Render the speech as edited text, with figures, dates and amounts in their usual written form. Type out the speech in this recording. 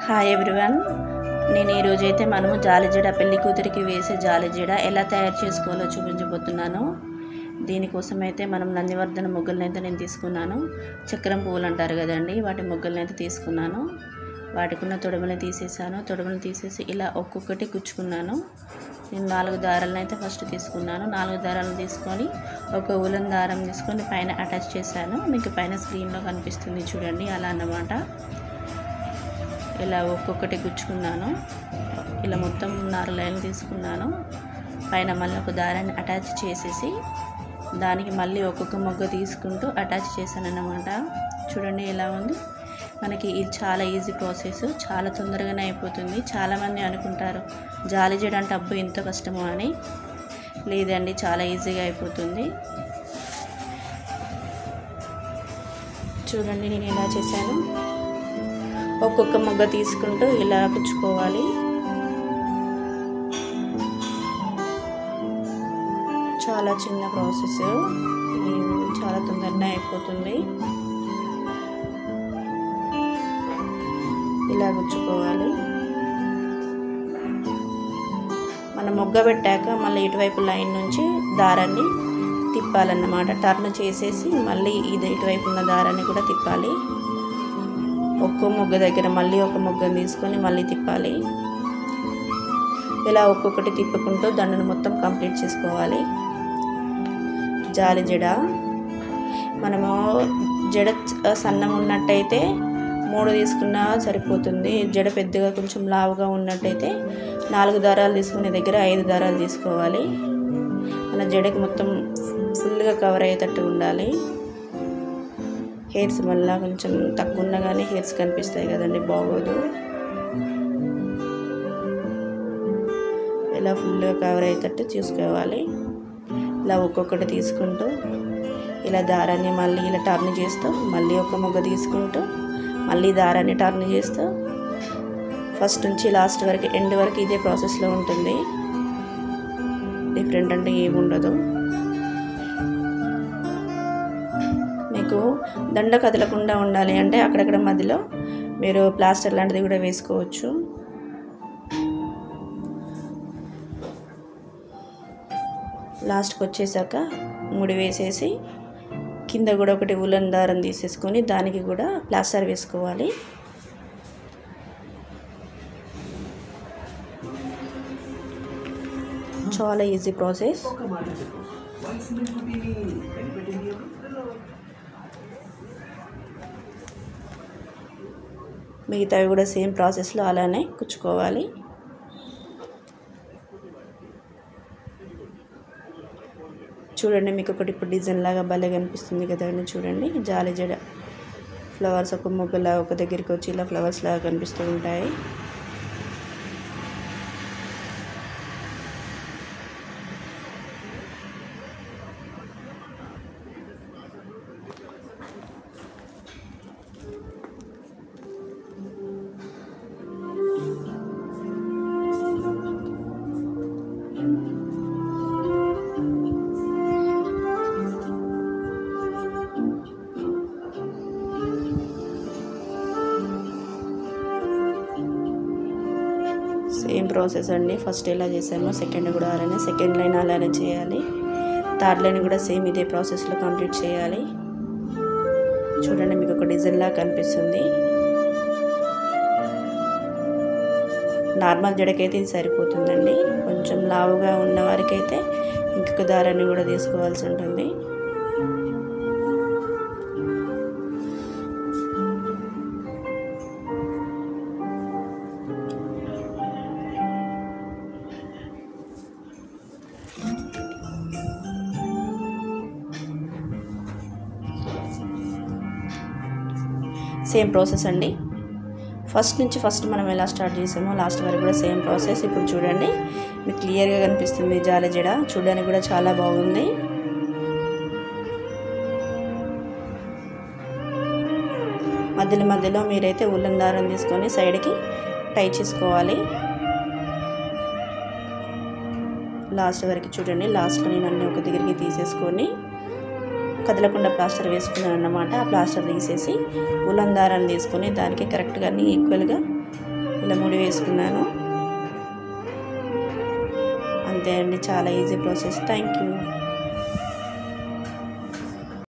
Hi everyone, నేను ఈరోజైతే మనము జాలిజడ పెళ్లి కూతురికి వేసే జాలిజడ ఎలా తయారు చేసుకోవాలో చూపించబోతున్నాను. దీనికోసం అయితే మనం నందివర్ధన మొగ్గలను అయితే నేను తీసుకున్నాను. చక్రం పువ్వులు అంటారు కదండి, వాటి మొగ్గలను అయితే తీసుకున్నాను. వాటికున్న తొడుములను తీసేసాను. తొడుములను తీసేసి ఇలా ఒక్కొక్కటి గుచ్చుకున్నాను. నేను 4 దారాలను అయితే ఫస్ట్ తీసుకున్నాను. 4 దారాలను తీసుకొని ఒక ఉలన్ దారం తీసుకొని పైన అటాచ్ చేశాను. మీకు పైన స్క్రీన్లో కనిపిస్తుంది చూడండి, అలా అన్నమాట. ఇలా ఒక్కొక్కటి గుచ్చుకున్నాను. ఇలా మొత్తం 4 లైన్లు తీసుకున్నాను. పైన మళ్ళీ ఒక దారాన్ని అటాచ్ చేసేసి దానికి మళ్ళీ ఒక్కొక్క మొగ్గ తీసుకుంటూ అటాచ్ చేశాను అన్నమాట. చూడండి ఎలా ఉంది. మనకి ఇది చాలా ఈజీ ప్రాసెస్, చాలా తొందరగానే అయిపోతుంది. చాలామంది అనుకుంటారు జాలిజడ అంటే అబ్బో ఎంత కష్టమో అని. లేదండి, చాలా ఈజీగా అయిపోతుంది. చూడండి నేను ఎలా చేశాను. ఒక్కొక్క మొగ్గ తీసుకుంటూ ఇలా గుచ్చుకోవాలి. చాలా చిన్న ప్రాసెస్, చాలా తొందరగా అయిపోతుంది. ఇలా గుచ్చుకోవాలి. మనం మొగ్గ పెట్టాక మళ్ళీ ఇటువైపు లైన్ నుంచి దారాన్ని తిప్పాలన్నమాట. టర్న్ చేసేసి మళ్ళీ ఇది ఇటువైపు ఉన్న దారాన్ని కూడా తిప్పాలి. ఒక్కో మొగ్గ దగ్గర మళ్ళీ ఒక మొగ్గను తీసుకొని మళ్ళీ తిప్పాలి. ఇలా ఒక్కొక్కటి తిప్పుకుంటూ దండను మొత్తం కంప్లీట్ చేసుకోవాలి. జాలిజడ మనము జడ సన్నం ఉన్నట్టయితే 3 తీసుకున్నా సరిపోతుంది. జడ పెద్దగా కొంచెం లావుగా ఉన్నట్టయితే 4 దారాలు తీసుకునే దగ్గర 5 దారాలు తీసుకోవాలి. మన జడకి మొత్తం ఫుల్గా కవర్ అయ్యేటట్టు ఉండాలి. హెయిర్స్ వల్ల కొంచెం తక్కువ ఉన్నా కానీ హెయిర్స్ కనిపిస్తాయి కదండి, బాగోదు. ఇలా ఫుల్గా కవర్ అయ్యేటట్టు చూసుకోవాలి. ఇలా ఒక్కొక్కటి తీసుకుంటూ ఇలా దారాన్ని మళ్ళీ ఇలా టర్న్ చేస్తూ మళ్ళీ ఒక మొగ్గ తీసుకుంటూ మళ్ళీ దారాన్ని టర్న్ చేస్తూ ఫస్ట్ నుంచి లాస్ట్ వరకు ఎండ్ వరకు ఇదే ప్రాసెస్లో ఉంటుంది. డిఫరెంట్ అంటే ఏముండదు. మీకు దండ కదలకుండా ఉండాలి అంటే అక్కడక్కడ మధ్యలో మీరు ప్లాస్టర్ లాంటిది కూడా వేసుకోవచ్చు. లాస్ట్కి వచ్చేసాక ముడి వేసేసి కింద కూడా ఒకటి ఉలన్ దారం తీసేసుకొని దానికి కూడా ప్లాస్టర్ వేసుకోవాలి. చాలా ఈజీ ప్రాసెస్. మిగతావి కూడా సేమ్ ప్రాసెస్లో అలానే కుచ్చుకోవాలి. చూడండి, మీకు ఒకటి ఇప్పుడు డిజైన్ లాగా భలే కనిపిస్తుంది కదండి. చూడండి, జాలిజడ ఫ్లవర్స్ ఒక మొగ్గలా ఒక దగ్గరికి వచ్చి ఇలా ఫ్లవర్స్ లాగా కనిపిస్తూ ఉంటాయి. సేమ్ ప్రాసెస్ అండి. ఫస్ట్ ఎలా చేసామో సెకండ్ కూడా అలానే, సెకండ్ లైన్ అలానే చేయాలి. థర్డ్ లైన్ కూడా సేమ్ ఇదే ప్రాసెస్లో కంప్లీట్ చేయాలి. చూడండి, మీకు ఒక డిజైన్ లాగా కనిపిస్తుంది. నార్మల్ జడకైతే ఇది సరిపోతుందండి. కొంచెం లావుగా ఉన్న వారికైతే ఇంకొక దారాన్ని కూడా తీసుకోవాల్సి ఉంటుంది. సేమ్ ప్రాసెస్ అండి. ఫస్ట్ మనం ఎలా స్టార్ట్ చేసామో లాస్ట్ వరకు కూడా సేమ్ ప్రాసెస్. ఇప్పుడు చూడండి, మీకు క్లియర్గా కనిపిస్తుంది జాలిజడ. చూడడానికి కూడా చాలా బాగుంది. మధ్యలో మీరైతే ఉలన్ దారం తీసుకొని సైడ్కి టై చేసుకోవాలి. లాస్ట్ వరకు చూడండి. లాస్ట్లో నేను అన్నీ ఒక దగ్గరికి తీసేసుకొని కదలకుండా ప్లాస్టర్ వేసుకున్నాను అన్నమాట. ఆ ప్లాస్టర్ తీసేసి ఉలన్ దారాన్ని తీసుకొని దానికి కరెక్ట్గా అన్నీ ఈక్వల్గా ఇలా ముడి వేసుకున్నాను. అంతే అండి, చాలా ఈజీ ప్రాసెస్. Thank you.